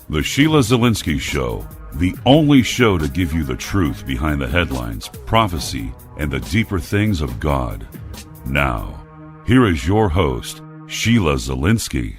The Sheila Zielinski Show, the only show to give you the truth behind the headlines, prophecy, and the deeper things of God. Now, here is your host, Sheila Zielinski.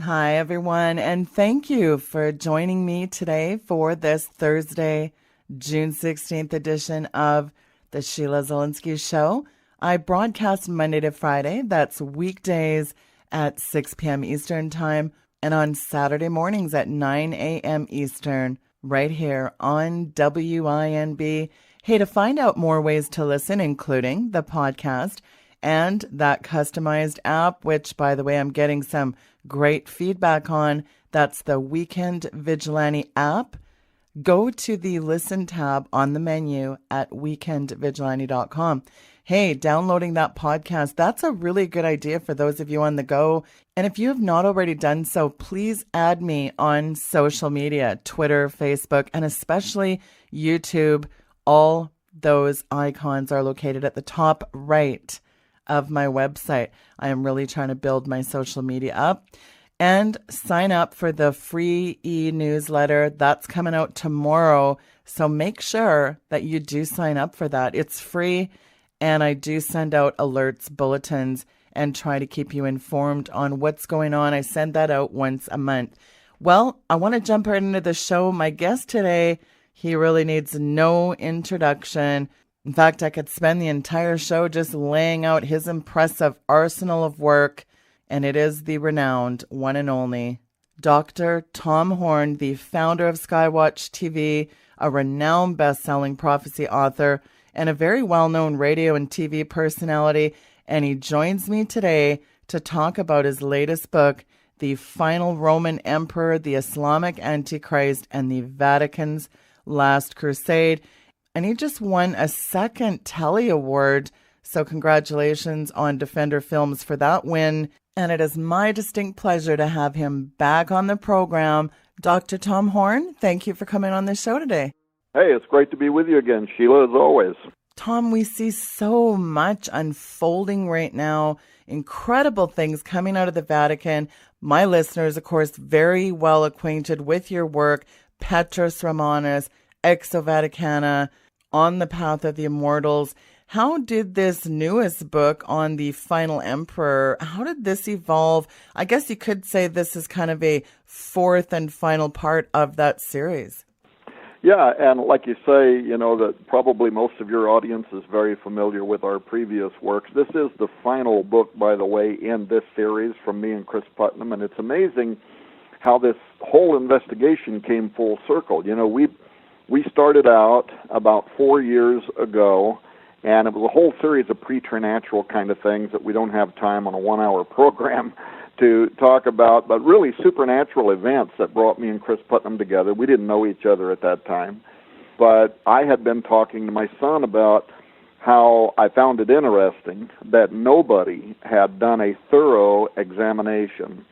Hi, everyone, and thank you for joining me today for this Thursday, June 16th edition of The Sheila Zielinski Show. I broadcast Monday to Friday. That's weekdays at 6 p.m. Eastern Time, and on Saturday mornings at 9 a.m. Eastern, right here on WINB. Hey, to find out more ways to listen, including the podcast and that customized app, which, by the way, I'm getting some great feedback on, that's the Weekend Vigilante app. Go to the Listen tab on the menu at weekendvigilante.com. Hey, downloading that podcast, that's a really good idea for those of you on the go. And if you have not already done so, please add me on social media, Twitter, Facebook, and especially YouTube. All those icons are located at the top right of my website. I am really trying to build my social media up. And sign up for the free e-newsletter. That's coming out tomorrow. So make sure that you do sign up for that. It's free. And I do send out alerts, bulletins, and try to keep you informed on what's going on. I send that out once a month. Well, I want to jump right into the show. My guest today, he really needs no introduction. In fact, I could spend the entire show just laying out his impressive arsenal of work, and it is the renowned one and only Dr. Tom Horn, the founder of Skywatch TV, a renowned best-selling prophecy author, and a very well-known radio and TV personality, and he joins me today to talk about his latest book, The Final Roman Emperor, the Islamic Antichrist, and the Vatican's Last Crusade. And he just won a second Telly Award, so congratulations on Defender Films for that win. And it is my distinct pleasure to have him back on the program. Dr. Tom Horn, thank you for coming on the show today. Hey, it's great to be with you again, Sheila, as always. Tom, we see so much unfolding right now, incredible things coming out of the Vatican. My listeners, of course, very well acquainted with your work, Petrus Romanus, Exo Vaticana, On the Path of the Immortals. How did this newest book on the final emperor, how did this evolve? I guess you could say this is kind of a fourth and final part of that series. Yeah, and like you say, you know, that probably most of your audience is very familiar with our previous works. This is the final book, by the way, in this series from me and Chris Putnam, and it's amazing how this whole investigation came full circle. You know, we started out about 4 years ago, and it was a whole series of preternatural kind of things that we don't have time on a 1-hour program to talk about, but really supernatural events that brought me and Chris Putnam together. We didn't know each other at that time, but I had been talking to my son about how I found it interesting that nobody had done a thorough examination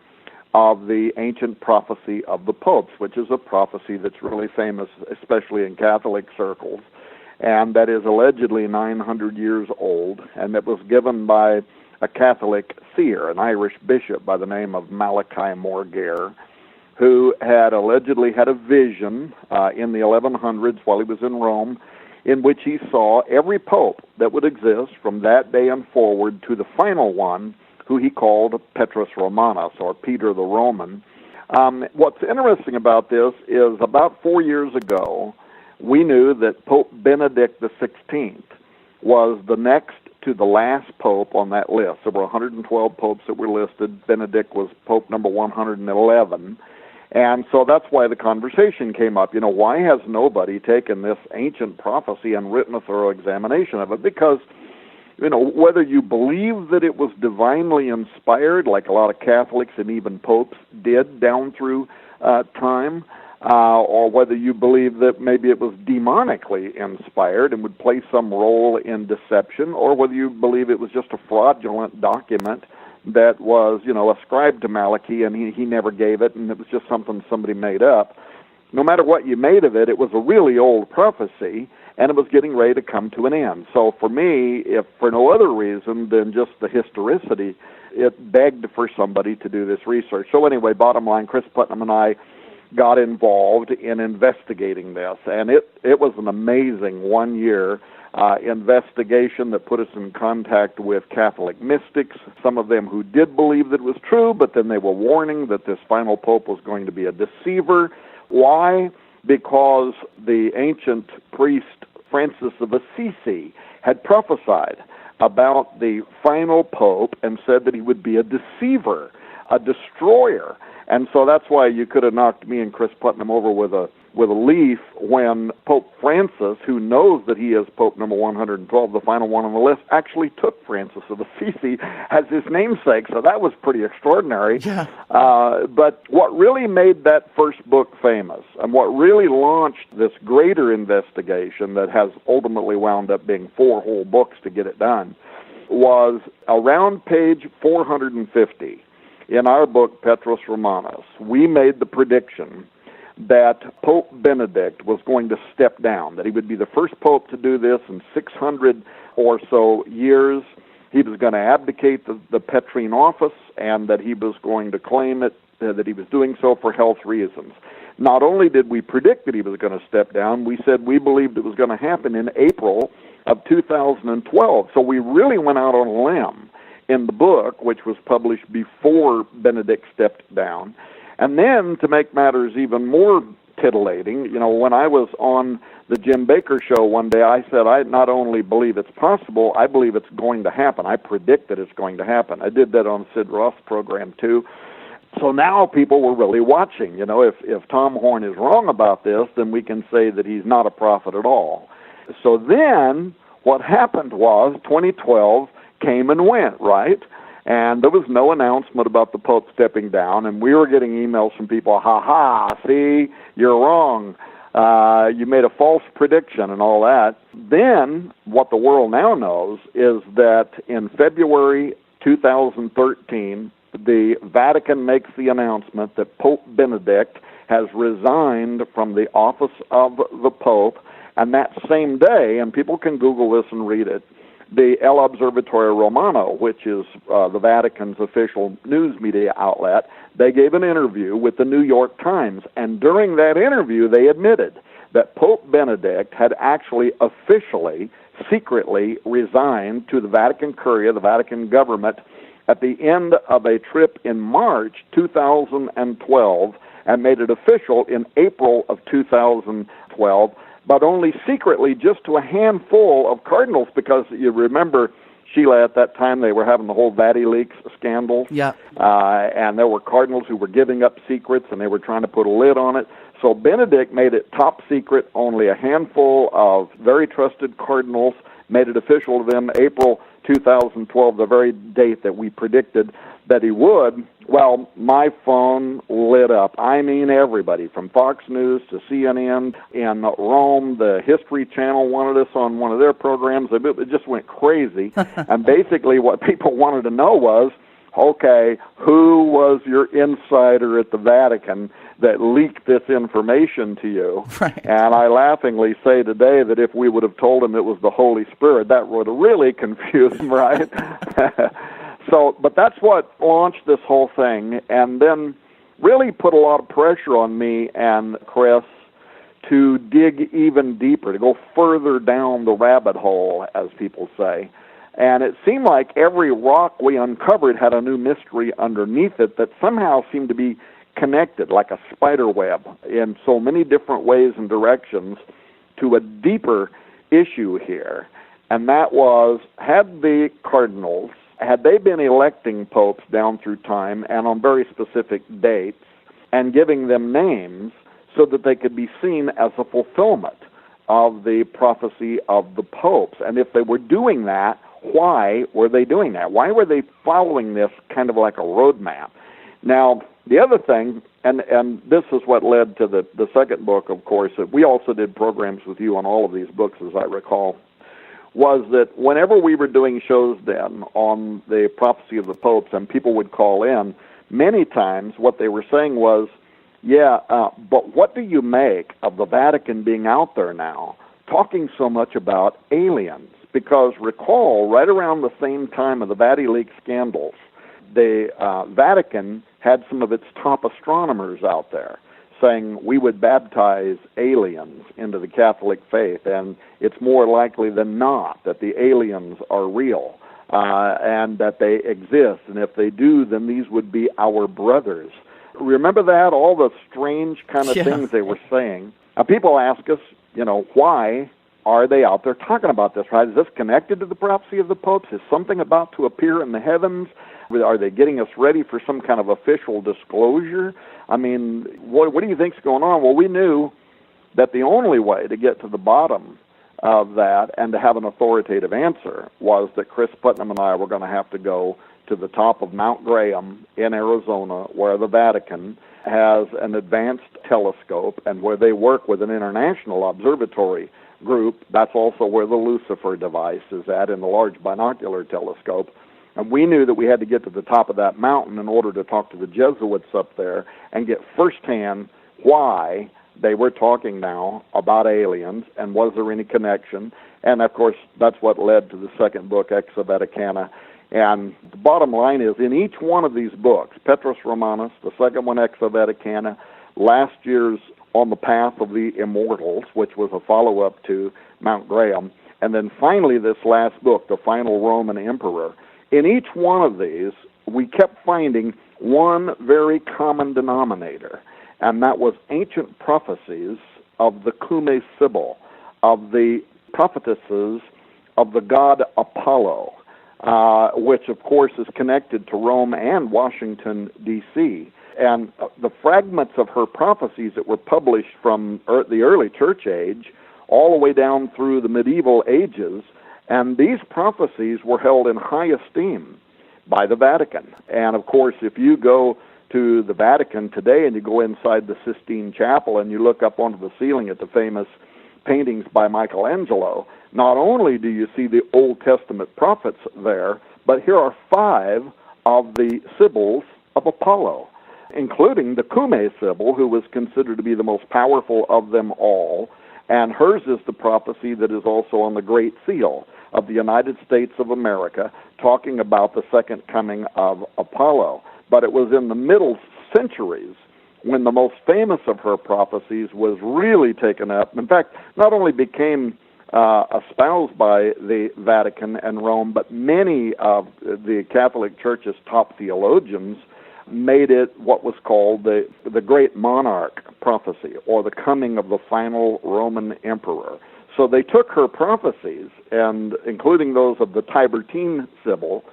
of the ancient prophecy of the popes, which is a prophecy that's really famous, especially in Catholic circles, and that is allegedly 900 years old, and that was given by a Catholic seer, an Irish bishop by the name of Malachi Morgare, who had allegedly had a vision in the 1100s while he was in Rome, in which he saw every pope that would exist from that day and forward to the final one, who he called Petrus Romanus, or Peter the Roman. What's interesting about this is about 4 years ago, we knew that Pope Benedict XVI was the next to the last pope on that list. There were 112 popes that were listed. Benedict was pope number 111. And so that's why the conversation came up. You know, why has nobody taken this ancient prophecy and written a thorough examination of it? Because whether you believe that it was divinely inspired, like a lot of Catholics and even popes did down through time, or whether you believe that maybe it was demonically inspired and would play some role in deception, or whether you believe it was just a fraudulent document that was, ascribed to Malachi and he never gave it and it was just something somebody made up. No matter what you made of it, it was a really old prophecy, and it was getting ready to come to an end. So for me, if for no other reason than just the historicity, it begged for somebody to do this research. So anyway, bottom line, Chris Putnam and I got involved in investigating this, and it was an amazing 1-year investigation that put us in contact with Catholic mystics, some of them who did believe that it was true, but then they were warning that this final pope was going to be a deceiver. Why? Because the ancient priest Francis of Assisi had prophesied about the final pope and said that he would be a deceiver, a destroyer. And so that's why you could have knocked me and Chris Putnam over with a leaf when Pope Francis, who knows that he is Pope number 112, the final one on the list, actually took Francis of Assisi as his namesake. So that was pretty extraordinary. Yeah. But what really made that first book famous and what really launched this greater investigation that has ultimately wound up being 4 whole books to get it done was around page 450 in our book, Petros Romanus. We made the prediction that Pope Benedict was going to step down, that he would be the first pope to do this in 600 or so years. He was going to abdicate the Petrine office, and that he was going to claim it, that he was doing so for health reasons. Not only did we predict that he was going to step down, we said we believed it was going to happen in April of 2012. So we really went out on a limb in the book, which was published before Benedict stepped down. And then, to make matters even more titillating, when I was on the Jim Baker show one day, I said, I not only believe it's possible, I believe it's going to happen. I predict that it's going to happen. I did that on Sid Roth's program, too. So now people were really watching. If Tom Horn is wrong about this, then we can say that he's not a prophet at all. So then, what happened was 2012 came and went, right? And there was no announcement about the Pope stepping down, and we were getting emails from people, see, you're wrong. You made a false prediction and all that. Then, what the world now knows is that in February 2013, the Vatican makes the announcement that Pope Benedict has resigned from the office of the Pope, and that same day, and people can Google this and read it, the El Observatorio Romano, which is the Vatican's official news media outlet, they gave an interview with the New York Times, and during that interview they admitted that Pope Benedict had actually officially, secretly resigned to the Vatican Curia, the Vatican government, at the end of a trip in March 2012, and made it official in April of 2012, but only secretly just to a handful of cardinals, because you remember, Sheila, at that time they were having the whole VatiLeaks scandal. Yeah. And there were cardinals who were giving up secrets, and they were trying to put a lid on it. So Benedict made it top secret. Only a handful of very trusted cardinals made it official to them April 2012, the very date that we predicted that he would. Well, my phone lit up. I mean, everybody from Fox News to CNN in Rome, the History Channel wanted us on one of their programs. It just went crazy. And basically what people wanted to know was, okay, who was your insider at the Vatican that leaked this information to you? Right. And I laughingly say today that if we would have told him it was the Holy Spirit, that would have really confused him, right? So, but that's what launched this whole thing, and then really put a lot of pressure on me and Chris to dig even deeper, to go further down the rabbit hole, as people say. And it seemed like every rock we uncovered had a new mystery underneath it that somehow seemed to be connected, like a spider web, in so many different ways and directions to a deeper issue here. And that was, had the cardinals, had they been electing popes down through time and on very specific dates and giving them names so that they could be seen as a fulfillment of the prophecy of the popes? And if they were doing that, why were they doing that? Why were they following this kind of like a roadmap? Now, the other thing, and this is what led to the second book, of course, that we also did programs with you on all of these books, as I recall, was that whenever we were doing shows then on the prophecy of the popes and people would call in, many times what they were saying was, but what do you make of the Vatican being out there now talking so much about aliens? Because recall, right around the same time of the VatiLeaks scandals, the Vatican had some of its top astronomers out there saying we would baptize aliens into the Catholic faith, and it's more likely than not that the aliens are real and that they exist, and if they do, then these would be our brothers. Remember that? All the strange kind of things they were saying. Now, people ask us, why are they out there talking about this, right? Is this connected to the prophecy of the popes? Is something about to appear in the heavens? Are they getting us ready for some kind of official disclosure? I mean, what do you think's going on? Well, we knew that the only way to get to the bottom of that and to have an authoritative answer was that Chris Putnam and I were going to have to go to the top of Mount Graham in Arizona, where the Vatican has an advanced telescope and where they work with an international observatory group. That's also where the Lucifer device is at, in the large binocular telescope. And we knew that we had to get to the top of that mountain in order to talk to the Jesuits up there and get firsthand why they were talking now about aliens and was there any connection. And, of course, that's what led to the second book, Ex Vaticana. And the bottom line is, in each one of these books, Petrus Romanus, the second one, Ex Vaticana, last year's On the Path of the Immortals, which was a follow-up to Mount Graham, and then finally this last book, The Final Roman Emperor. In each one of these, we kept finding one very common denominator, and that was ancient prophecies of the Cumae Sibyl, of the prophetesses of the god Apollo, which, of course, is connected to Rome and Washington, D.C., and the fragments of her prophecies that were published from the early church age all the way down through the medieval ages, and these prophecies were held in high esteem by the Vatican. And, of course, if you go to the Vatican today and you go inside the Sistine Chapel and you look up onto the ceiling at the famous paintings by Michelangelo, not only do you see the Old Testament prophets there, but here are 5 of the Sibyls of Apollo, including the Cumae Sibyl, who was considered to be the most powerful of them all, and hers is the prophecy that is also on the Great Seal of the United States of America, talking about the second coming of Apollo. But it was in the middle centuries when the most famous of her prophecies was really taken up. In fact, not only became espoused by the Vatican and Rome, but many of the Catholic Church's top theologians made it what was called the Great Monarch prophecy, or the coming of the final Roman emperor. So they took her prophecies, and including those of the Tiburtine Sibyl,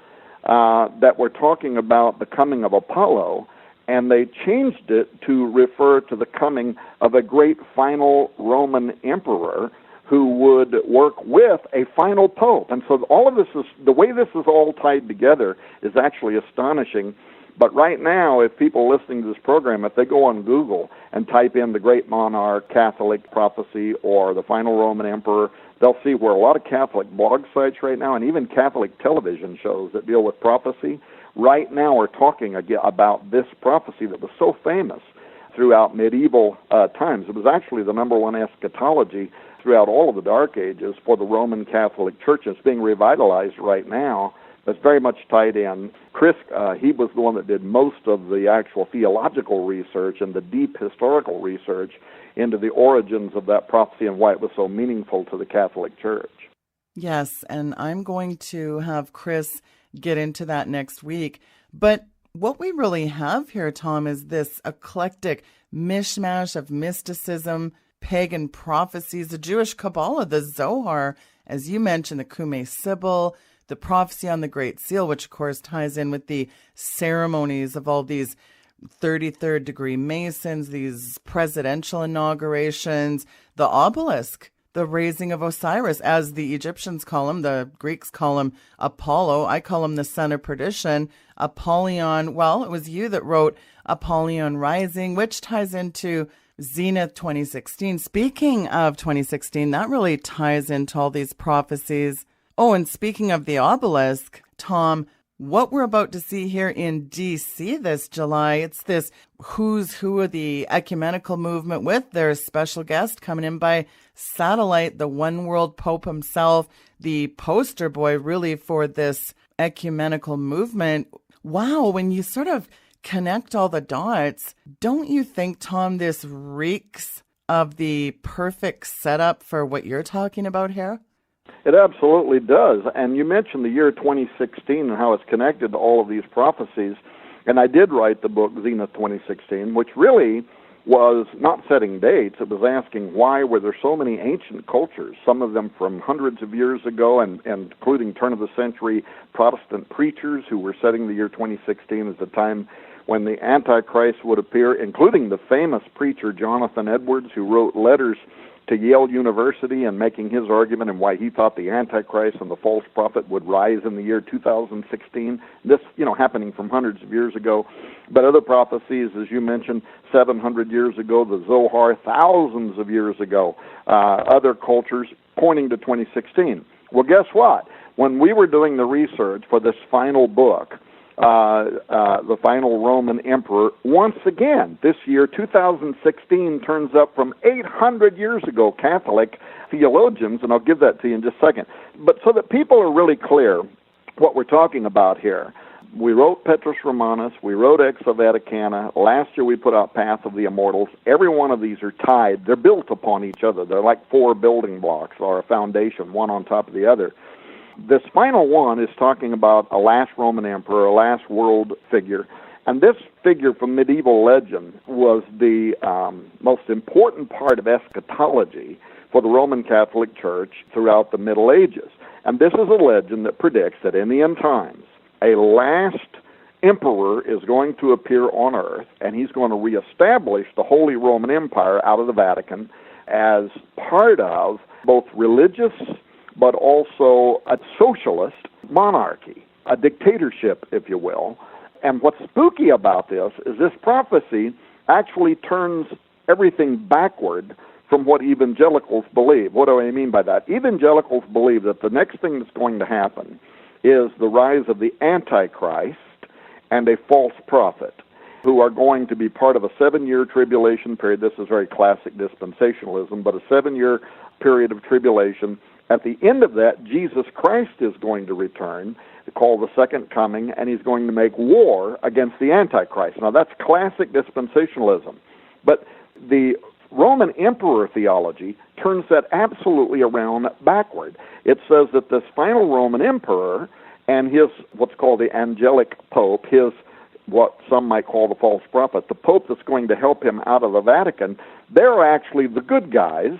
that were talking about the coming of Apollo, and they changed it to refer to the coming of a great final Roman emperor who would work with a final pope. And so all of this is, the way this is all tied together is actually astonishing. But right now, if people listening to this program, if they go on Google and type in the Great Monarch, Catholic prophecy, or the final Roman emperor, they'll see where a lot of Catholic blog sites right now, and even Catholic television shows that deal with prophecy, right now are talking about this prophecy that was so famous throughout medieval times. It was actually the number one eschatology throughout all of the Dark Ages for the Roman Catholic Church. It's being revitalized right now. That's very much tied in. Chris, he was the one that did most of the actual theological research and the deep historical research into the origins of that prophecy and why it was so meaningful to the Catholic Church. Yes, and I'm going to have Chris get into that next week. But what we really have here, Tom, is this eclectic mishmash of mysticism, pagan prophecies, the Jewish Kabbalah, the Zohar, as you mentioned, the Cumae Sibyl, the prophecy on the Great Seal, which of course ties in with the ceremonies of all these 33rd degree Masons, these presidential inaugurations, the obelisk the raising of Osiris, as the Egyptians call him. The Greeks call him Apollo. I call him the son of perdition. Apollyon, well, it was you that wrote Apollyon Rising, which ties into Zenith 2016. Speaking of 2016, that really ties into all these prophecies. Oh, and speaking of the obelisk, Tom, what we're about to see here in D.C. this July, it's this who's who of the ecumenical movement with their special guest coming in by satellite, the one world Pope himself, the poster boy really for this ecumenical movement. Wow, when you sort of connect all the dots, don't you think, Tom, this reeks of the perfect setup for what you're talking about here? It absolutely does. And you mentioned the year 2016 and how it's connected to all of these prophecies. And I did write the book, Zenith 2016, which really was not setting dates. It was asking why were there so many ancient cultures, some of them from hundreds of years ago, and including turn-of-the-century Protestant preachers who were setting the year 2016 as the time when the Antichrist would appear, including the famous preacher Jonathan Edwards, who wrote letters to Yale University and making his argument and why he thought the Antichrist and the false prophet would rise in the year 2016. This, happening from hundreds of years ago. But other prophecies, as you mentioned, 700 years ago, the Zohar, thousands of years ago, other cultures pointing to 2016. Well, guess what? When we were doing the research for this final book, the final Roman emperor, once again, this year, 2016, turns up from 800 years ago, Catholic theologians, and I'll give that to you in just a second. But so that people are really clear what we're talking about here, we wrote Petrus Romanus, we wrote Ex Vaticana, last year we put out Path of the Immortals. Every one of these are tied. They're built upon each other. They're like four building blocks or a foundation, one on top of the other. This final one is talking about a last Roman emperor, a last world figure. And this figure from medieval legend was the most important part of eschatology for the Roman Catholic Church throughout the Middle Ages. And this is a legend that predicts that in the end times, a last emperor is going to appear on earth, and he's going to reestablish the Holy Roman Empire out of the Vatican as part of both religious but also a socialist monarchy, a dictatorship, if you will. And what's spooky about this is this prophecy actually turns everything backward from what evangelicals believe. What do I mean by that? Evangelicals believe that the next thing that's going to happen is the rise of the Antichrist and a false prophet who are going to be part of a 7-year tribulation period. This is very classic dispensationalism, but a 7-year period of tribulation. At the end of that, Jesus Christ is going to return, called the Second Coming, and he's going to make war against the Antichrist. Now, that's classic dispensationalism. But the Roman emperor theology turns that absolutely around backward. It says that this final Roman emperor and his, what's called the angelic pope, his, what some might call the false prophet, the pope that's going to help him out of the Vatican, they're actually the good guys,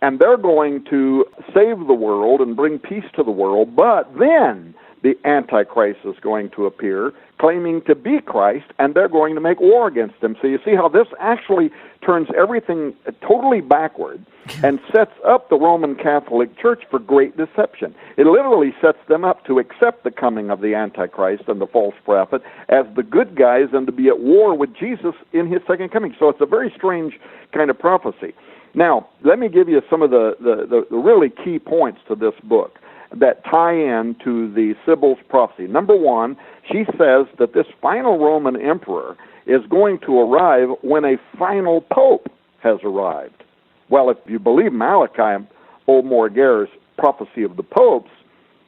and they're going to save the world and bring peace to the world, but then the Antichrist is going to appear, claiming to be Christ, and they're going to make war against him. So you see how this actually turns everything totally backward and sets up the Roman Catholic Church for great deception. It literally sets them up to accept the coming of the Antichrist and the false prophet as the good guys and to be at war with Jesus in his second coming. So it's a very strange kind of prophecy. Now, let me give you some of the really key points to this book that tie in to the Sibyl's prophecy. Number one, she says that this final Roman emperor is going to arrive when a final pope has arrived. Well, if you believe Malachi, old Morgare's prophecy of the popes,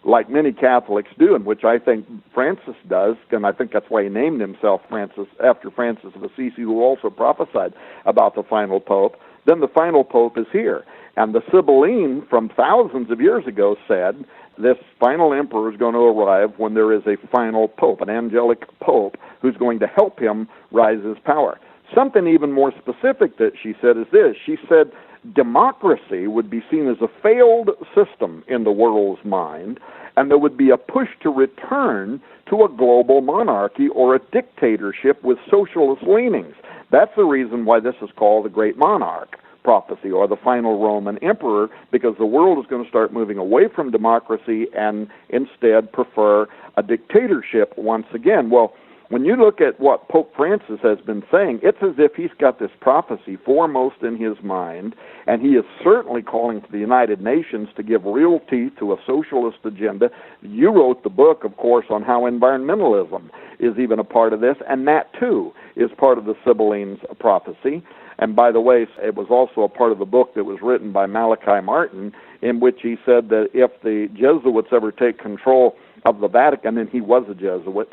like many Catholics do, and which I think Francis does, and I think that's why he named himself Francis, after Francis of Assisi, who also prophesied about the final pope, then the final pope is here. And the Sibylline from thousands of years ago said this final emperor is going to arrive when there is a final pope, an angelic pope, who's going to help him rise his power. Something even more specific that she said is this. She said democracy would be seen as a failed system in the world's mind, and there would be a push to return to a global monarchy or a dictatorship with socialist leanings. That's the reason why this is called the Great Monarch prophecy, or the final Roman emperor, because the world is going to start moving away from democracy and instead prefer a dictatorship once again. Well, when you look at what Pope Francis has been saying, it's as if he's got this prophecy foremost in his mind, and he is certainly calling to the United Nations to give real teeth to a socialist agenda. You wrote the book, of course, on how environmentalism is even a part of this, and that, too, is part of the Sibylline's prophecy. And by the way, it was also a part of the book that was written by Malachi Martin, in which he said that if the Jesuits ever take control of the Vatican, and he was a Jesuit,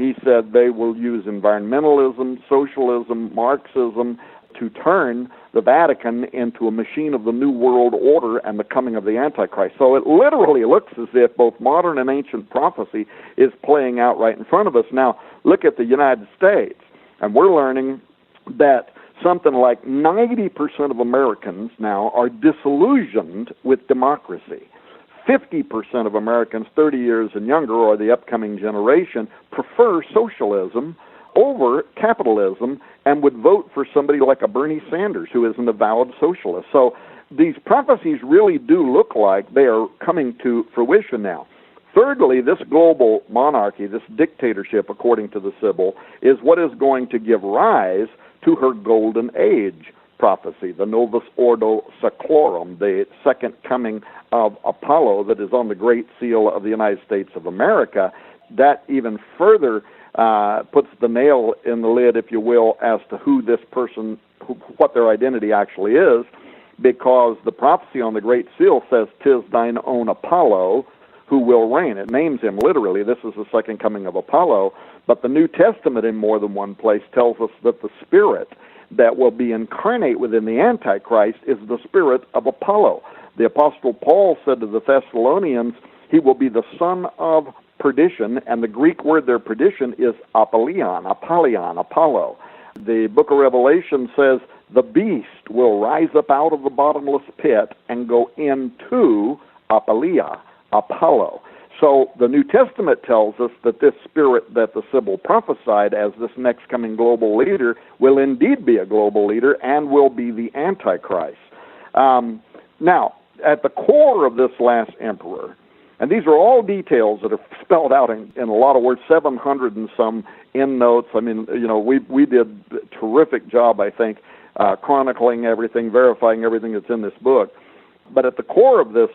he said they will use environmentalism, socialism, Marxism to turn the Vatican into a machine of the New World Order and the coming of the Antichrist. So it literally looks as if both modern and ancient prophecy is playing out right in front of us. Now, look at the United States, and we're learning that something like 90% of Americans now are disillusioned with democracy. 50% of Americans 30 years and younger, or the upcoming generation, prefer socialism over capitalism and would vote for somebody like a Bernie Sanders, who is an avowed socialist. So these prophecies really do look like they are coming to fruition now. Thirdly, this global monarchy, this dictatorship, according to the Sibyl, is what is going to give rise to her golden age prophecy, the Novus Ordo Seclorum, the second coming of Apollo that is on the Great Seal of the United States of America. That even further puts the nail in the lid, if you will, as to who this person, what their identity actually is, because the prophecy on the Great Seal says, "'Tis thine own Apollo who will reign." It names him literally. This is the second coming of Apollo. But the New Testament in more than one place tells us that the Spirit that will be incarnate within the Antichrist is the spirit of Apollo. The Apostle Paul said to the Thessalonians, he will be the son of perdition, and the Greek word there, perdition, is apollyon, Apollo. The book of Revelation says the beast will rise up out of the bottomless pit and go into Apollo. So the New Testament tells us that this spirit that the Sibyl prophesied as this next coming global leader will indeed be a global leader and will be the Antichrist. Now, at the core of this last emperor, and these are all details that are spelled out in a lot of words, 700 and some endnotes. I mean, we did a terrific job, I think, chronicling everything, verifying everything that's in this book. But at the core of this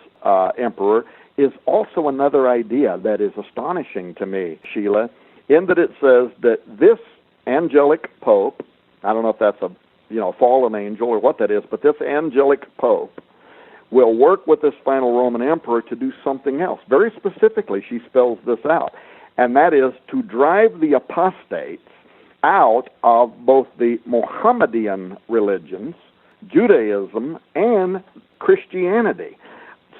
emperor is also another idea that is astonishing to me, Sheila, in that it says that this angelic pope, I don't know if that's a fallen angel or what that is, but this angelic pope will work with this final Roman emperor to do something else. Very specifically, she spells this out, and that is to drive the apostates out of both the Mohammedan religions, Judaism, and Christianity.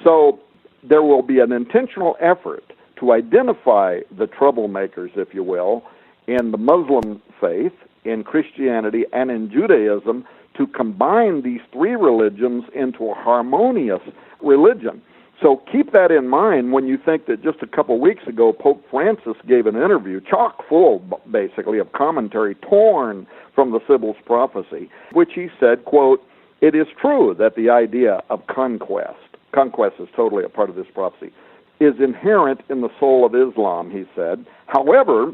So there will be an intentional effort to identify the troublemakers, if you will, in the Muslim faith, in Christianity, and in Judaism, to combine these three religions into a harmonious religion. So keep that in mind when you think that just a couple weeks ago, Pope Francis gave an interview, chock full, basically, of commentary torn from the Sibyl's prophecy, which he said, quote, "It is true that the idea of conquest is totally a part of this prophecy, is inherent in the soul of Islam," he said. However,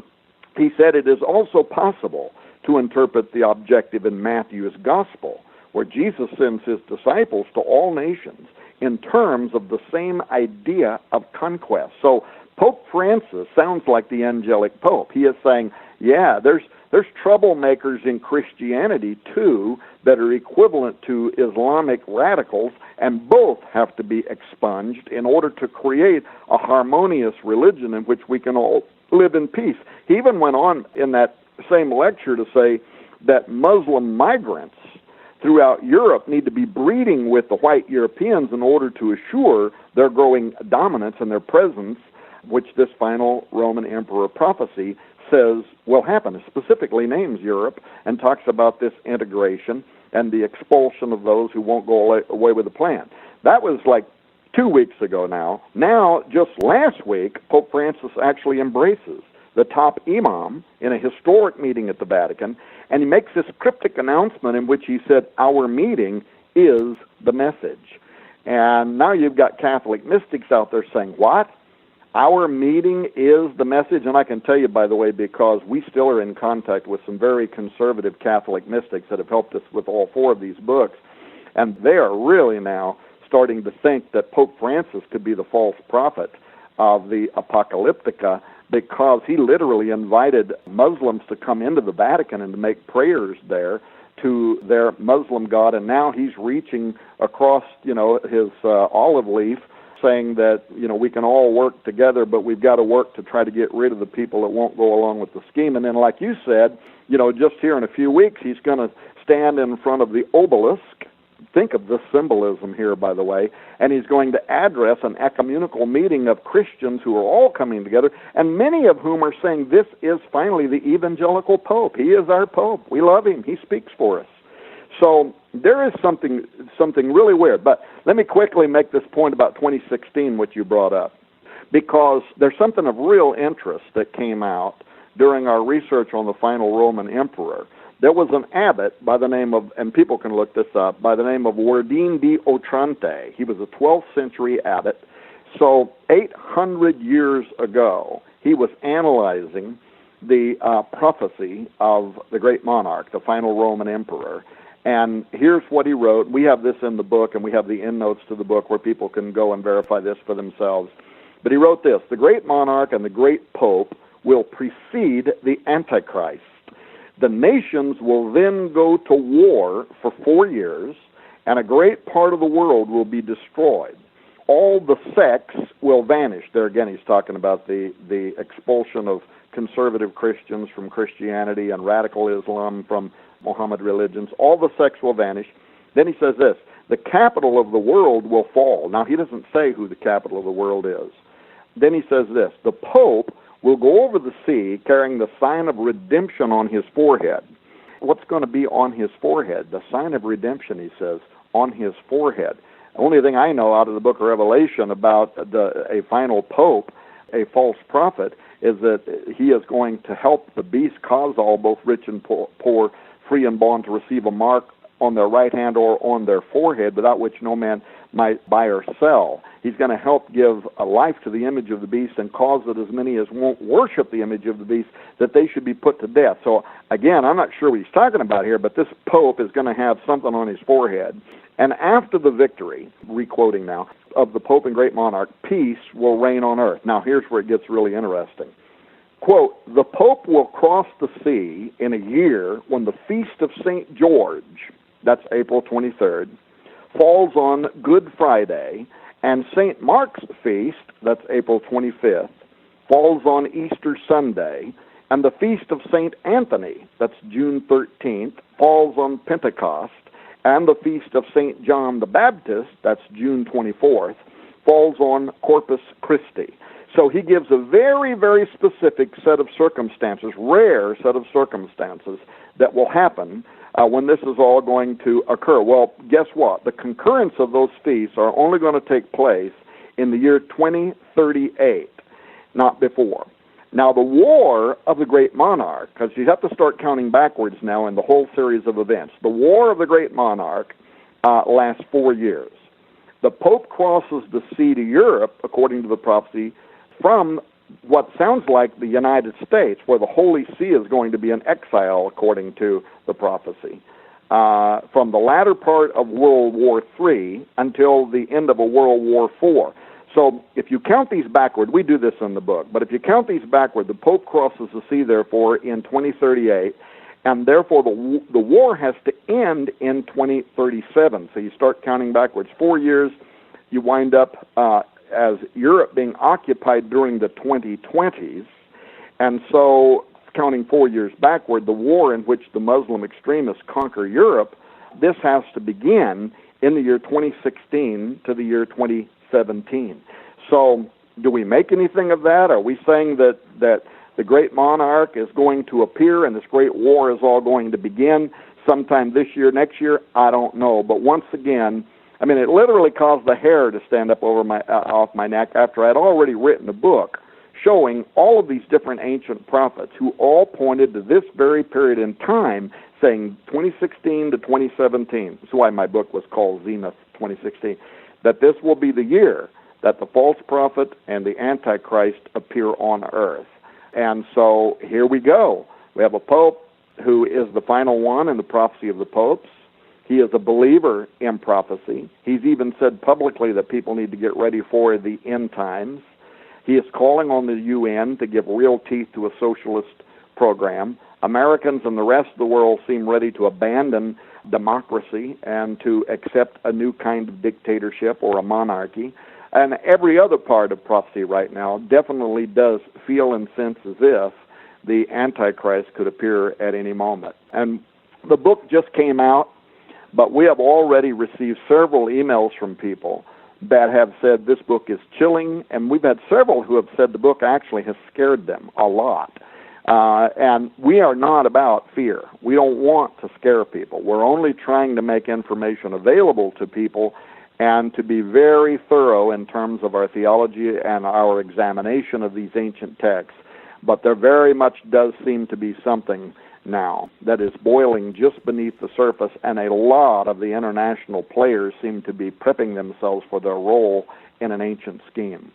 he said it is also possible to interpret the objective in Matthew's gospel, where Jesus sends his disciples to all nations in terms of the same idea of conquest. So Pope Francis sounds like the angelic pope. He is saying, yeah, there's troublemakers in Christianity too that are equivalent to Islamic radicals, and both have to be expunged in order to create a harmonious religion in which we can all live in peace. He even went on in that same lecture to say that Muslim migrants throughout Europe need to be breeding with the white Europeans in order to assure their growing dominance and their presence, which this final Roman emperor prophecy says will happen. It specifically names Europe and talks about this integration and the expulsion of those who won't go away with the plan. That was like 2 weeks ago now. Now, just last week, Pope Francis actually embraces the top imam in a historic meeting at the Vatican, and he makes this cryptic announcement in which he said, "Our meeting is the message. And now you've got Catholic mystics out there saying, what? Our meeting is the message? And I can tell you, by the way, because we still are in contact with some very conservative Catholic mystics that have helped us with all 4 of these books, and they are really now starting to think that Pope Francis could be the false prophet of the Apocalyptica, because he literally invited Muslims to come into the Vatican and to make prayers there to their Muslim God, and now he's reaching across, his olive leaf, saying that, we can all work together, but we've got to work to try to get rid of the people that won't go along with the scheme. And then, like you said, just here in a few weeks, he's going to stand in front of the obelisk. Think of this symbolism here, by the way, and he's going to address an ecumenical meeting of Christians who are all coming together, and many of whom are saying this is finally the evangelical Pope. He is our Pope. We love him. He speaks for us. So there is something really weird. But let me quickly make this point about 2016, which you brought up, because there's something of real interest that came out during our research on the final Roman emperor. There was an abbot by the name of, and people can look this up, by the name of Wardin di Otrante. He was a 12th century abbot. So 800 years ago, he was analyzing the prophecy of the Great Monarch, the final Roman emperor. And here's what he wrote. We have this in the book, and we have the endnotes to the book where people can go and verify this for themselves. But he wrote this: the Great Monarch and the Great Pope will precede the Antichrist. The nations will then go to war for 4 years, and a great part of the world will be destroyed. All the sects will vanish. There again, he's talking about the expulsion of conservative Christians from Christianity and radical Islam from Mohammed religions. All the sects will vanish. Then he says this: the capital of the world will fall. Now, he doesn't say who the capital of the world is. Then he says this: the Pope will go over the sea carrying the sign of redemption on his forehead. What's going to be on his forehead? The sign of redemption, he says, on his forehead. The only thing I know out of the book of Revelation about a final pope, a false prophet, is that he is going to help the beast cause all, both rich and poor, free and bond, to receive a mark on their right hand or on their forehead, without which no man might buy or sell. He's going to help give a life to the image of the beast and cause that as many as won't worship the image of the beast, that they should be put to death. So, again, I'm not sure what he's talking about here, but this pope is going to have something on his forehead. And after the victory, re-quoting now, of the Pope and Great Monarch, peace will reign on earth. Now, here's where it gets really interesting. Quote, the Pope will cross the sea in a year when the Feast of St. George, that's April 23rd, falls on Good Friday, and St. Mark's feast, that's April 25th, falls on Easter Sunday, and the Feast of St. Anthony, that's June 13th, falls on Pentecost, and the Feast of St. John the Baptist, that's June 24th, falls on Corpus Christi. So he gives a very, very specific set of circumstances, rare set of circumstances that will happen when this is all going to occur. Well, guess what? The concurrence of those feasts are only going to take place in the year 2038, not before. Now, the War of the Great Monarch, because you have to start counting backwards now in the whole series of events. The War of the Great Monarch lasts 4 years. The Pope crosses the sea to Europe, according to the prophecy, from what sounds like the United States, where the Holy See is going to be in exile, according to the prophecy, from the latter part of World War III until the end of a World War IV. So if you count these backward, we do this in the book, but if you count these backward, the Pope crosses the sea, therefore, in 2038, and therefore the war has to end in 2037. So you start counting backwards 4 years, you wind up as Europe being occupied during the 2020s, and so counting 4 years backward, the war in which the Muslim extremists conquer Europe, this has to begin in the year 2016 to the year 2017. So do we make anything of that? Are we saying that the Great Monarch is going to appear and this great war is all going to begin sometime this year, next year? I don't know. But once again, I mean, it literally caused the hair to stand up over off my neck after I'd already written a book showing all of these different ancient prophets who all pointed to this very period in time, saying 2016 to 2017. That's why my book was called Zenith 2016, that this will be the year that the false prophet and the Antichrist appear on earth. And so here we go. We have a pope who is the final one in the prophecy of the popes. He is a believer in prophecy. He's even said publicly that people need to get ready for the end times. He is calling on the UN to give real teeth to a socialist program. Americans and the rest of the world seem ready to abandon democracy and to accept a new kind of dictatorship or a monarchy. And every other part of prophecy right now definitely does feel and sense as if the Antichrist could appear at any moment. And the book just came out, but we have already received several emails from people that have said this book is chilling, and we've had several who have said the book actually has scared them a lot. And we are not about fear. We don't want to scare people. We're only trying to make information available to people and to be very thorough in terms of our theology and our examination of these ancient texts. But there very much does seem to be something now that is boiling just beneath the surface, and a lot of the international players seem to be prepping themselves for their role in an ancient scheme.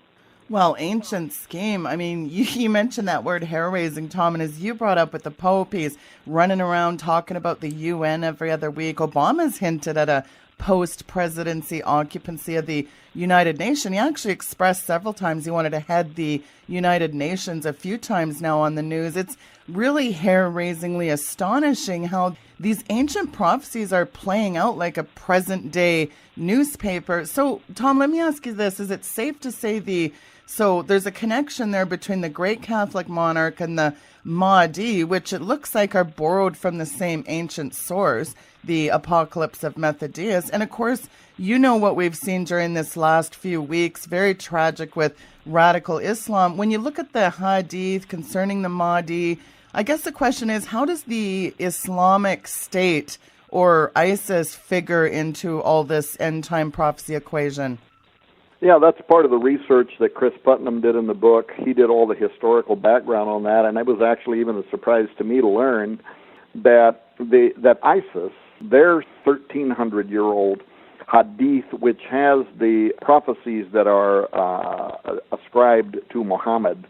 Well, ancient scheme, I mean, you mentioned that word hair-raising, Tom, and as you brought up with the Pope, he's running around talking about the UN every other week. Obama's hinted at a post-presidency occupancy of the United Nations. He actually expressed several times he wanted to head the United Nations a few times now on the news. It's really hair-raisingly astonishing how these ancient prophecies are playing out like a present-day newspaper. So, Tom, let me ask you this. Is it safe to say so there's a connection there between the Great Catholic Monarch and the Mahdi, which it looks like are borrowed from the same ancient source, the Apocalypse of Methodius. And of course, you know what we've seen during this last few weeks, very tragic with radical Islam. When you look at the Hadith concerning the Mahdi, I guess the question is, how does the Islamic State or ISIS figure into all this end-time prophecy equation? Yeah, that's part of the research that Chris Putnam did in the book. He did all the historical background on that, and it was actually even a surprise to me to learn that ISIS, their 1,300-year-old Hadith, which has the prophecies that are ascribed to Muhammad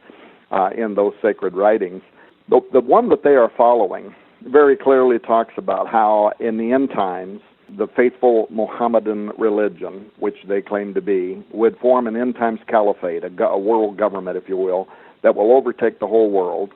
in those sacred writings, the one that they are following very clearly talks about how in the end times, the faithful Mohammedan religion, which they claim to be, would form an end times caliphate, a world government, if you will, that will overtake the whole world.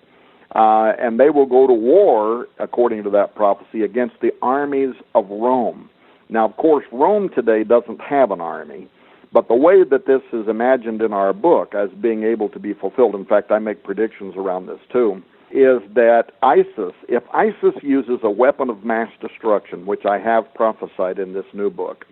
And they will go to war, according to that prophecy, against the armies of Rome. Now, of course, Rome today doesn't have an army, but the way that this is imagined in our book as being able to be fulfilled, in fact, I make predictions around this too, is that if ISIS uses a weapon of mass destruction, which I have prophesied in this new book,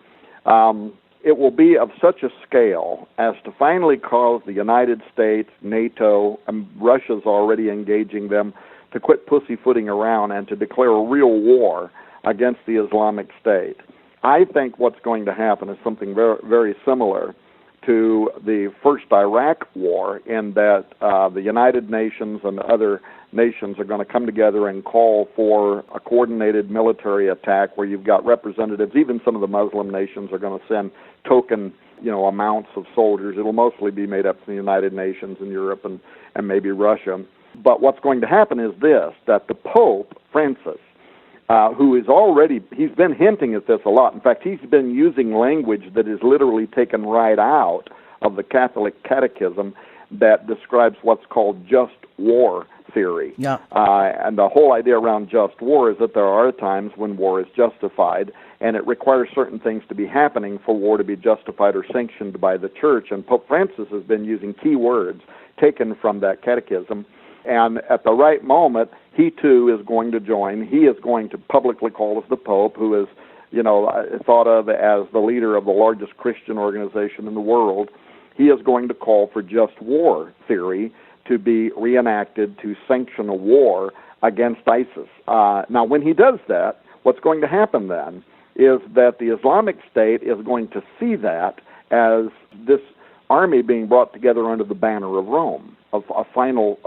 it will be of such a scale as to finally cause the United States, NATO, and Russia's already engaging them to quit pussyfooting around and to declare a real war against the Islamic State. I think what's going to happen is something very, very similar to the first Iraq war, in that the United Nations and other nations are going to come together and call for a coordinated military attack where you've got representatives. Even some of the Muslim nations are going to send token, amounts of soldiers. It'll mostly be made up from the United Nations and Europe and maybe Russia. But what's going to happen is this, that the Pope, Francis, he's been hinting at this a lot. In fact, he's been using language that is literally taken right out of the Catholic Catechism that describes what's called just war theory. Yeah. And the whole idea around just war is that there are times when war is justified, and it requires certain things to be happening for war to be justified or sanctioned by the Church. And Pope Francis has been using key words taken from that catechism. And at the right moment, he too is going to join. He is going to publicly call us the Pope, who is, thought of as the leader of the largest Christian organization in the world. He is going to call for just war theory to be reenacted to sanction a war against ISIS. Now, when he does that, what's going to happen then is that the Islamic State is going to see that as this army being brought together under the banner of Rome, of a final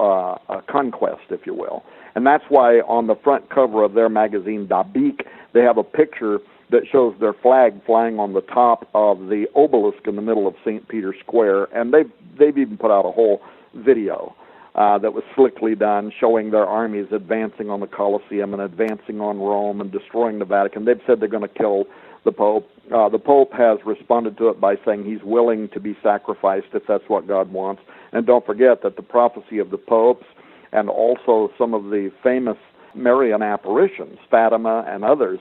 conquest, if you will. And that's why on the front cover of their magazine, Dabiq, they have a picture that shows their flag flying on the top of the obelisk in the middle of St. Peter's Square. And they've even put out a whole video that was slickly done, showing their armies advancing on the Colosseum and advancing on Rome and destroying the Vatican. They've said they're going to kill the Pope. The Pope has responded to it by saying he's willing to be sacrificed if that's what God wants. And don't forget that the prophecy of the popes and also some of the famous Marian apparitions, Fatima and others,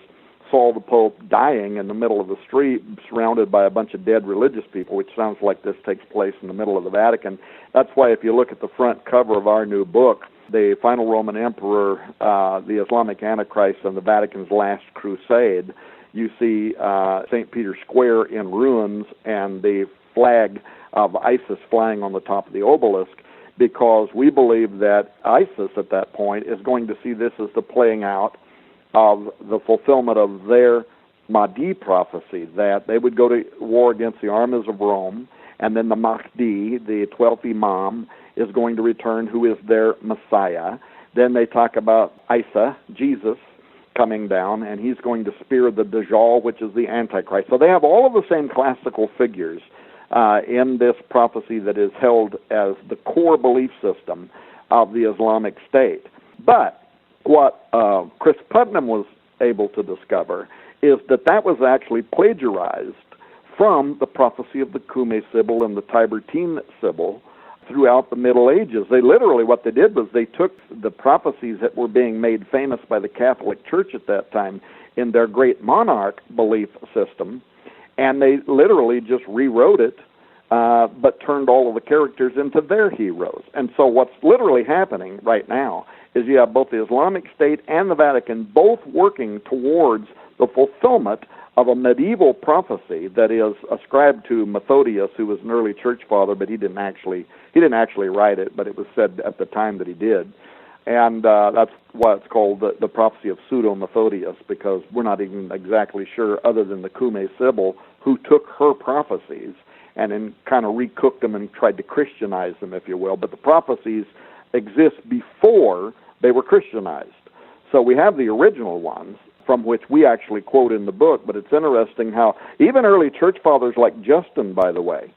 saw the Pope dying in the middle of the street, surrounded by a bunch of dead religious people, which sounds like this takes place in the middle of the Vatican. That's why if you look at the front cover of our new book, The Final Roman Emperor, the Islamic Antichrist, and the Vatican's Last Crusade, you see St. Peter's Square in ruins and the flag of ISIS flying on the top of the obelisk, because we believe that ISIS at that point is going to see this as the playing out of the fulfillment of their Mahdi prophecy, that they would go to war against the armies of Rome, and then the Mahdi, the 12th Imam, is going to return, who is their Messiah. Then they talk about Isa, Jesus, coming down, and he's going to spear the Dajjal, which is the Antichrist. So they have all of the same classical figures in this prophecy that is held as the core belief system of the Islamic State. But what Chris Putnam was able to discover is that that was actually plagiarized from the prophecy of the Cumae Sibyl and the Tiburtine Sibyl throughout the Middle Ages. They literally, what they did was they took the prophecies that were being made famous by the Catholic Church at that time in their Great Monarch belief system, and they literally just rewrote it, but turned all of the characters into their heroes. And so what's literally happening right now is you have both the Islamic State and the Vatican both working towards the fulfillment of a medieval prophecy that is ascribed to Methodius, who was an early church father, but he didn't actually write it, but it was said at the time that he did. And that's why it's called the prophecy of Pseudo-Methodius, because we're not even exactly sure, other than the Cumae Sibyl, who took her prophecies and then kind of recooked them and tried to Christianize them, if you will. But the prophecies exist before they were Christianized. So we have the original ones, from which we actually quote in the book, but it's interesting how even early church fathers like Justin, by the way,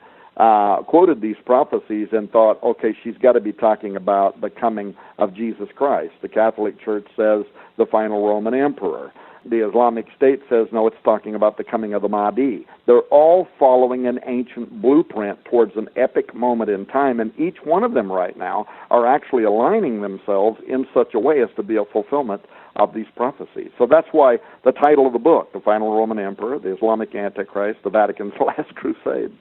quoted these prophecies and thought, okay, she's got to be talking about the coming of Jesus Christ. The Catholic Church says the final Roman emperor. The Islamic State says, no, it's talking about the coming of the Mahdi. They're all following an ancient blueprint towards an epic moment in time, and each one of them right now are actually aligning themselves in such a way as to be a fulfillment of these prophecies. So that's why the title of the book, The Final Roman Emperor, the Islamic Antichrist, the Vatican's Last Crusade.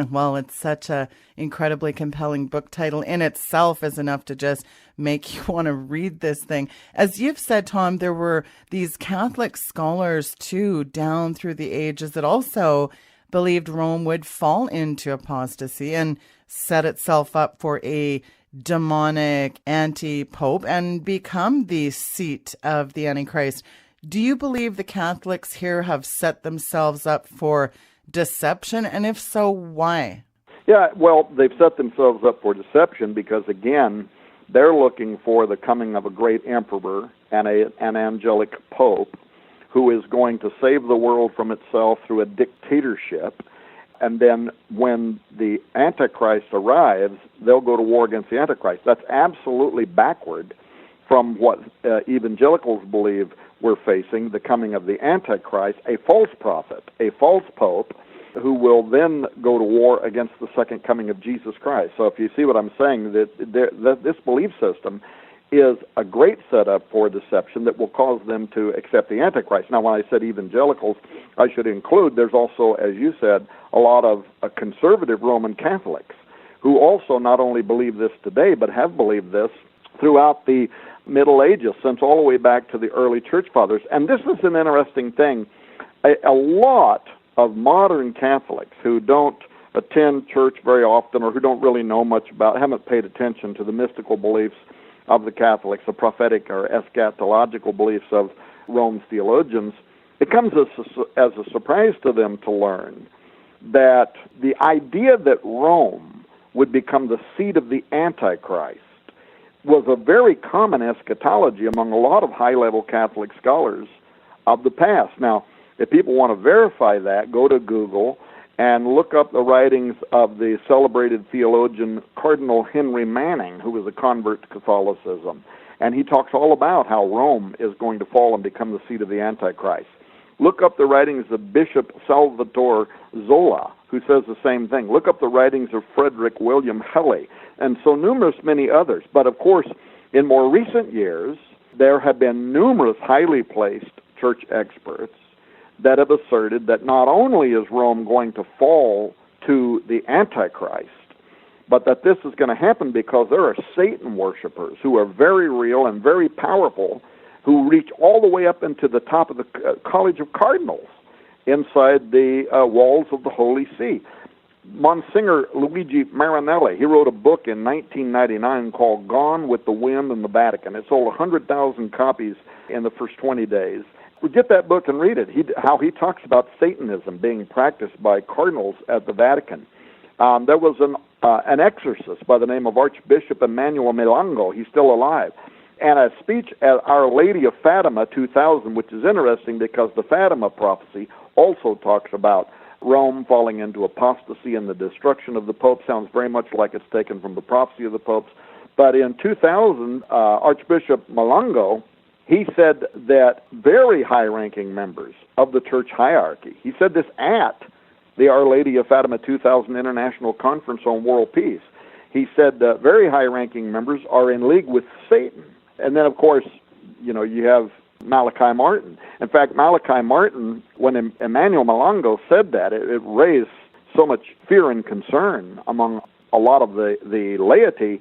Well, it's such a incredibly compelling book title in itself is enough to just make you want to read this thing. As you've said, Tom, there were these Catholic scholars, too, down through the ages that also believed Rome would fall into apostasy and set itself up for a demonic anti-pope and become the seat of the Antichrist. Do you believe the Catholics here have set themselves up for deception? And if so, why? Yeah, well, they've set themselves up for deception because, again, they're looking for the coming of a great emperor and an angelic pope who is going to save the world from itself through a dictatorship. And then when the Antichrist arrives, they'll go to war against the Antichrist. That's absolutely backward from what evangelicals believe we're facing, the coming of the Antichrist, a false prophet, a false pope, who will then go to war against the second coming of Jesus Christ. So if you see what I'm saying, that this belief system is a great setup for deception that will cause them to accept the Antichrist. Now, when I said evangelicals, I should include, there's also, as you said, a lot of conservative Roman Catholics who also not only believe this today, but have believed this throughout the Middle Ages, since all the way back to the early church fathers. And this is an interesting thing. A lot of modern Catholics who don't attend church very often or who don't really know much about, haven't paid attention to the mystical beliefs of the Catholics, the prophetic or eschatological beliefs of Rome's theologians, it comes as a surprise to them to learn that the idea that Rome would become the seat of the Antichrist was a very common eschatology among a lot of high-level Catholic scholars of the past. Now, if people want to verify that, go to Google and look up the writings of the celebrated theologian Cardinal Henry Manning, who was a convert to Catholicism. And he talks all about how Rome is going to fall and become the seat of the Antichrist. Look up the writings of Bishop Salvatore Zola, who says the same thing. Look up the writings of Frederick William Helly, and so numerous many others. But of course, in more recent years, there have been numerous highly placed church experts that have asserted that not only is Rome going to fall to the Antichrist, but that this is going to happen because there are Satan worshipers who are very real and very powerful, who reach all the way up into the top of the College of Cardinals inside the walls of the Holy See. Monsignor Luigi Marinelli, he wrote a book in 1999 called Gone with the Wind in the Vatican. It sold 100,000 copies in the first 20 days. Get that book and read it, how he talks about Satanism being practiced by cardinals at the Vatican. There was an exorcist by the name of Archbishop Emmanuel Milango. He's still alive. And a speech at Our Lady of Fatima 2000, which is interesting because the Fatima prophecy also talks about Rome falling into apostasy and the destruction of the Pope. Sounds very much like it's taken from the prophecy of the popes. But in 2000, Archbishop Milango, he said that very high-ranking members of the church hierarchy, he said this at the Our Lady of Fatima 2000 International Conference on World Peace. He said that very high-ranking members are in league with Satan. And then, of course, you have Malachi Martin. In fact, Malachi Martin, when Emmanuel Milango said that, it raised so much fear and concern among a lot of the laity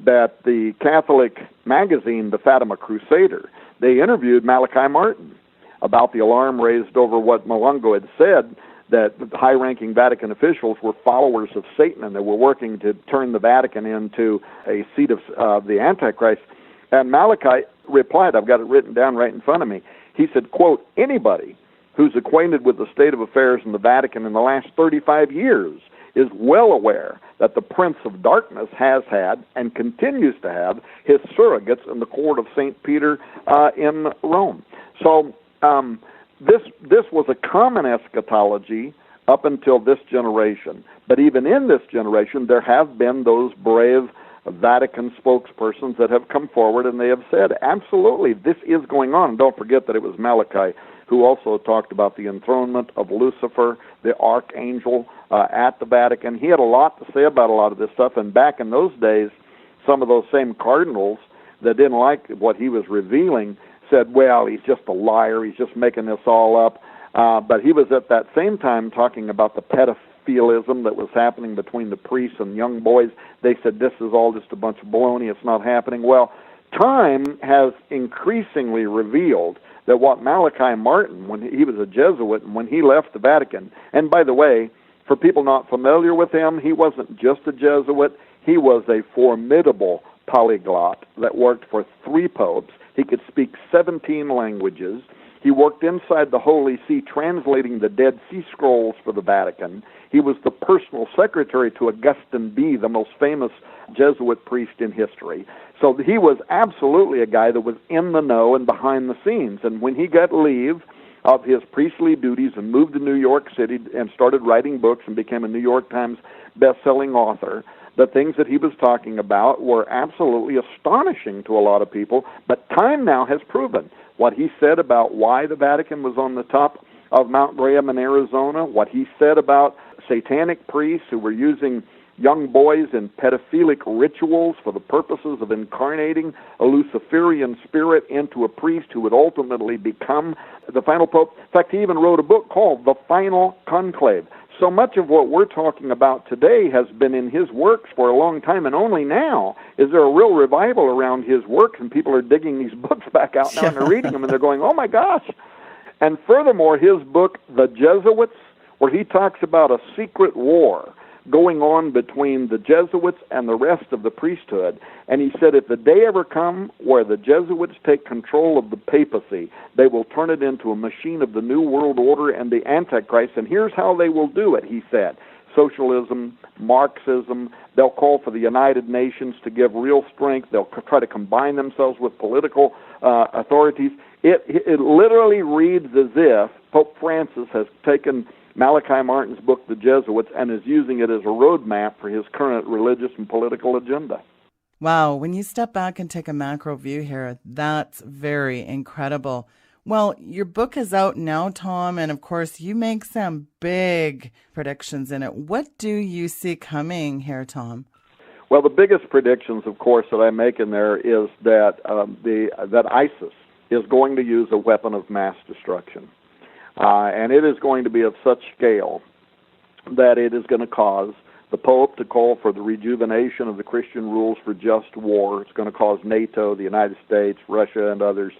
that the Catholic magazine, the Fatima Crusader, they interviewed Malachi Martin about the alarm raised over what Milango had said, that high-ranking Vatican officials were followers of Satan and they were working to turn the Vatican into a seat of the Antichrist. And Malachi replied, I've got it written down right in front of me. He said, quote, anybody who's acquainted with the state of affairs in the Vatican in the last 35 years is well aware that the Prince of Darkness has had and continues to have his surrogates in the court of St. Peter in Rome. So this was a common eschatology up until this generation. But even in this generation, there have been those brave Vatican spokespersons that have come forward and they have said, absolutely, this is going on. And don't forget that it was Malachi who also talked about the enthronement of Lucifer, the archangel, at the Vatican. He had a lot to say about a lot of this stuff, and back in those days, some of those same cardinals that didn't like what he was revealing said, well, he's just a liar, he's just making this all up. But he was at that same time talking about the pedophilism that was happening between the priests and young boys. They said, this is all just a bunch of baloney, it's not happening. Well, time has increasingly revealed that what Malachi Martin, when he was a Jesuit, and when he left the Vatican, and by the way, for people not familiar with him, he wasn't just a Jesuit, he was a formidable polyglot that worked for 3 popes. He could speak 17 languages. He worked inside the Holy See translating the Dead Sea Scrolls for the Vatican. He was the personal secretary to Augustine B., the most famous Jesuit priest in history. So he was absolutely a guy that was in the know and behind the scenes. And when he got leave of his priestly duties and moved to New York City and started writing books and became a New York Times best-selling author, the things that he was talking about were absolutely astonishing to a lot of people. But time now has proven what he said about why the Vatican was on the top of Mount Graham in Arizona, what he said about satanic priests who were using young boys in pedophilic rituals for the purposes of incarnating a Luciferian spirit into a priest who would ultimately become the final pope. In fact, he even wrote a book called The Final Conclave. So much of what we're talking about today has been in his works for a long time, and only now is there a real revival around his work, and people are digging these books back out now and they're reading them and they're going, oh my gosh. And furthermore, his book, The Jesuits, where he talks about a secret war going on between the Jesuits and the rest of the priesthood. And he said, if the day ever come where the Jesuits take control of the papacy, they will turn it into a machine of the New World Order and the Antichrist. And here's how they will do it, he said. Socialism, Marxism, they'll call for the United Nations to give real strength. They'll try to combine themselves with political authorities. It literally reads as if Pope Francis has taken Malachi Martin's book, The Jesuits, and is using it as a roadmap for his current religious and political agenda. Wow, when you step back and take a macro view here, that's very incredible. Well, your book is out now, Tom, and of course you make some big predictions in it. What do you see coming here, Tom? Well, the biggest predictions, of course, that I make in there is that that ISIS is going to use a weapon of mass destruction. And it is going to be of such scale that it is going to cause the Pope to call for the rejuvenation of the Christian rules for just war. It's going to cause NATO, the United States, Russia, and others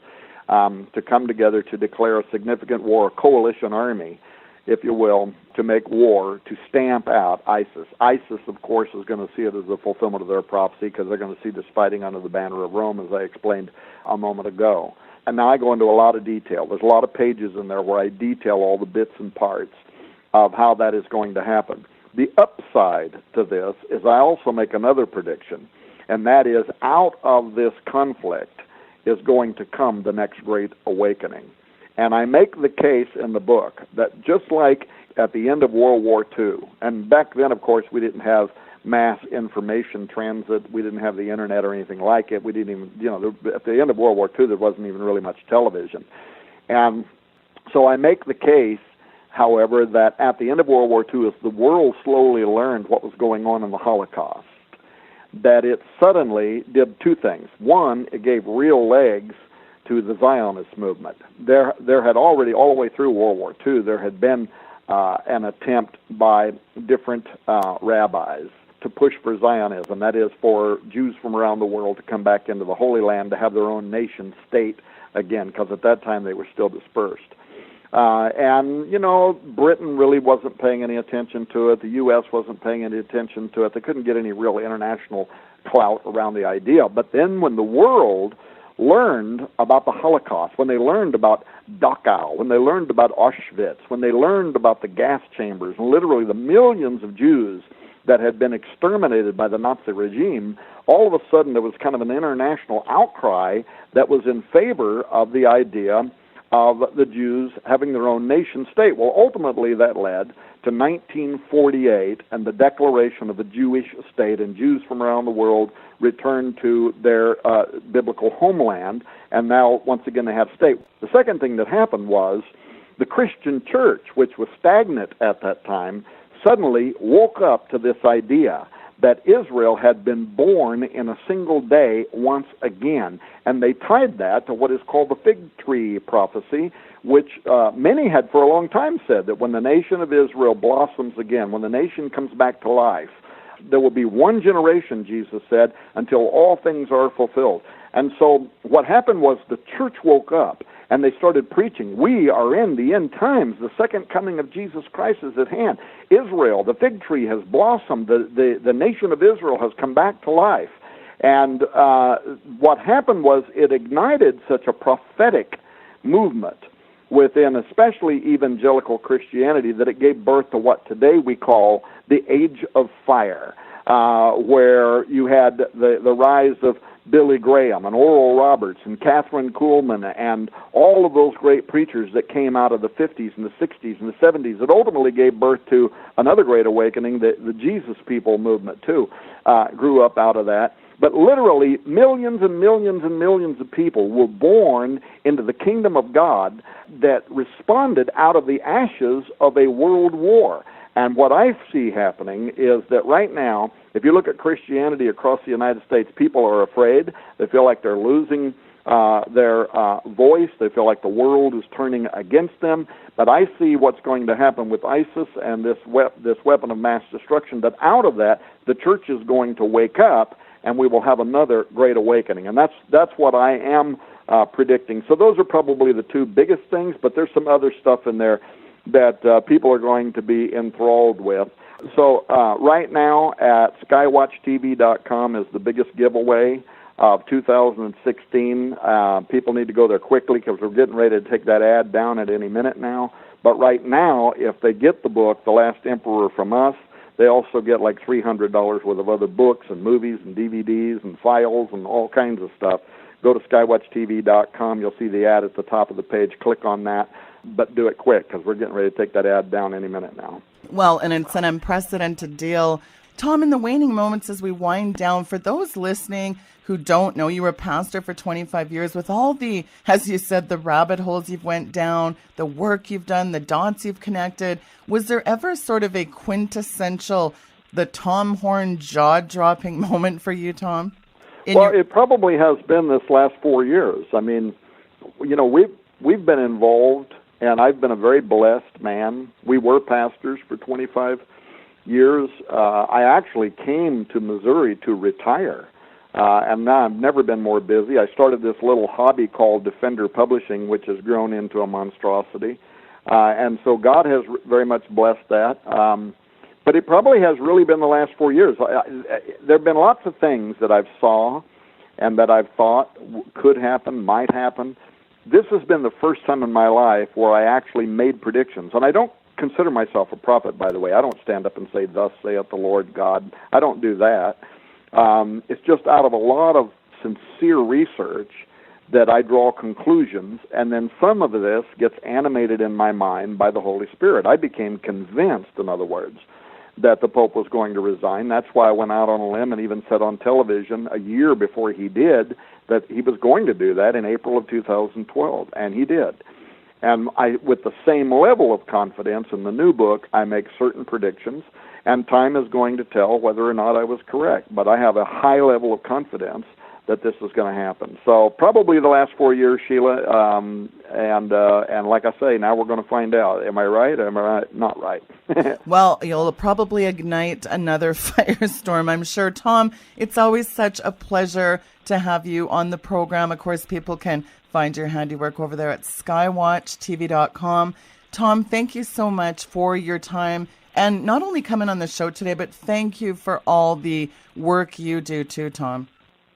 to come together to declare a significant war, a coalition army, if you will, to make war, to stamp out ISIS. ISIS, of course, is going to see it as a fulfillment of their prophecy because they're going to see this fighting under the banner of Rome, as I explained a moment ago. And now I go into a lot of detail. There's a lot of pages in there where I detail all the bits and parts of how that is going to happen. The upside to this is I also make another prediction, and that is out of this conflict is going to come the next great awakening. And I make the case in the book that just like at the end of World War II, and back then, of course, we didn't have mass information transit, we didn't have the internet or anything like it, we didn't even, at the end of World War II, there wasn't even really much television. And so I make the case, however, that at the end of World War II, as the world slowly learned what was going on in the Holocaust, that it suddenly did two things. One, it gave real legs to the Zionist movement. There had already, all the way through World War II, there had been an attempt by different rabbis to push for Zionism, that is, for Jews from around the world to come back into the Holy Land to have their own nation state again, because at that time they were still dispersed. And, Britain really wasn't paying any attention to it. The U.S. wasn't paying any attention to it. They couldn't get any real international clout around the idea. But then when the world learned about the Holocaust, when they learned about Dachau, when they learned about Auschwitz, when they learned about the gas chambers, and literally the millions of Jews that had been exterminated by the Nazi regime, all of a sudden there was kind of an international outcry that was in favor of the idea of the Jews having their own nation state. Well, ultimately that led to 1948 and the declaration of a Jewish state, and Jews from around the world returned to their biblical homeland, and now once again they have state. The second thing that happened was the Christian church, which was stagnant at that time, suddenly woke up to this idea that Israel had been born in a single day once again. And they tied that to what is called the fig tree prophecy, which many had for a long time said that when the nation of Israel blossoms again, when the nation comes back to life, there will be one generation, Jesus said, until all things are fulfilled. And so what happened was the church woke up and they started preaching, we are in the end times. The second coming of Jesus Christ is at hand. Israel, the fig tree has blossomed. The nation of Israel has come back to life. And what happened was it ignited such a prophetic movement within especially evangelical Christianity that it gave birth to what today we call the Age of Fire, where you had the rise of Billy Graham and Oral Roberts and Catherine Kuhlman and all of those great preachers that came out of the 50s and the 60s and the 70s. It ultimately gave birth to another great awakening, the Jesus People movement too, grew up out of that. But literally millions and millions and millions of people were born into the kingdom of God that responded out of the ashes of a world war. And what I see happening is that right now, if you look at Christianity across the United States, people are afraid. They feel like they're losing their voice. They feel like the world is turning against them. But I see what's going to happen with ISIS and this weapon of mass destruction, that out of that, the church is going to wake up and we will have another great awakening. And that's what I am predicting. So those are probably the two biggest things, but there's some other stuff in there that people are going to be enthralled with. So right now at skywatchtv.com is the biggest giveaway of 2016. People need to go there quickly because we're getting ready to take that ad down at any minute now. But right now, if they get the book, The Last Emperor from Us, they also get like $300 worth of other books and movies and DVDs and files and all kinds of stuff. Go to skywatchtv.com. You'll see the ad at the top of the page. Click on that, but do it quick because we're getting ready to take that ad down any minute now. Well, and it's an unprecedented deal. Tom, in the waning moments as we wind down, for those listening who don't know, you were a pastor for 25 years with all the, as you said, the rabbit holes you've went down, the work you've done, the dots you've connected. Was there ever sort of a quintessential, the Tom Horn jaw-dropping moment for you, Tom? It probably has been this last 4 years. I mean, you know, we've been involved, and I've been a very blessed man. We were pastors for 25 years. I actually came to Missouri to retire, and now I've never been more busy. I started this little hobby called Defender Publishing, which has grown into a monstrosity, and so God has very much blessed that. But it probably has really been the last 4 years. There have been lots of things that I've saw and that I've thought could happen, might happen. This has been the first time in my life where I actually made predictions. And I don't consider myself a prophet, by the way. I don't stand up and say, "Thus saith the Lord God." I don't do that. It's just out of a lot of sincere research that I draw conclusions, and then some of this gets animated in my mind by the Holy Spirit. I became convinced, in other words, that the Pope was going to resign. That's why I went out on a limb and even said on television a year before he did that he was going to do that in April of 2012, and he did. And with the same level of confidence in the new book, I make certain predictions, and time is going to tell whether or not I was correct. But I have a high level of confidence that this is going to happen. So probably the last 4 years, Sheila, and like I say, now we're going to find out. Am I right? Am I not right? Well, you'll probably ignite another firestorm, I'm sure. Tom, it's always such a pleasure to have you on the program. Of course, people can find your handiwork over there at skywatchtv.com. Tom, thank you so much for your time, and not only coming on the show today, but thank you for all the work you do too, Tom.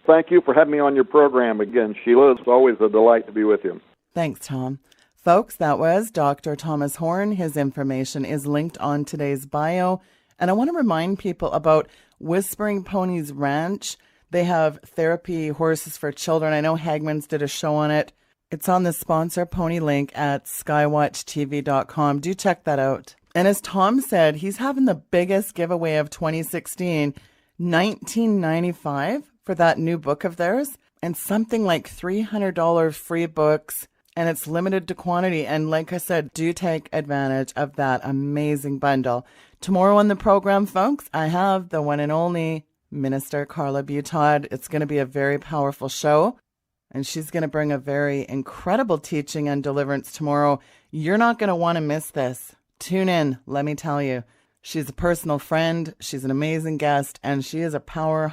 Thank you for having me on your program again, Sheila. It's always a delight to be with you. Thanks, Tom. Folks, that was Dr. Thomas Horn. His information is linked on today's bio. And I want to remind people about Whispering Ponies Ranch. They have therapy horses for children. I know Hagman's did a show on it. It's on the sponsor pony link at skywatchtv.com. Do check that out. And as Tom said, he's having the biggest giveaway of 2016, $19.95 for that new book of theirs, and something like $300 free books, and it's limited to quantity. And like I said, do take advantage of that amazing bundle. Tomorrow on the program, folks, I have the one and only Minister Carla Butod. It's going to be a very powerful show, and she's going to bring a very incredible teaching on deliverance tomorrow. You're not going to want to miss this. Tune in, let me tell you. She's a personal friend, she's an amazing guest, and she is a power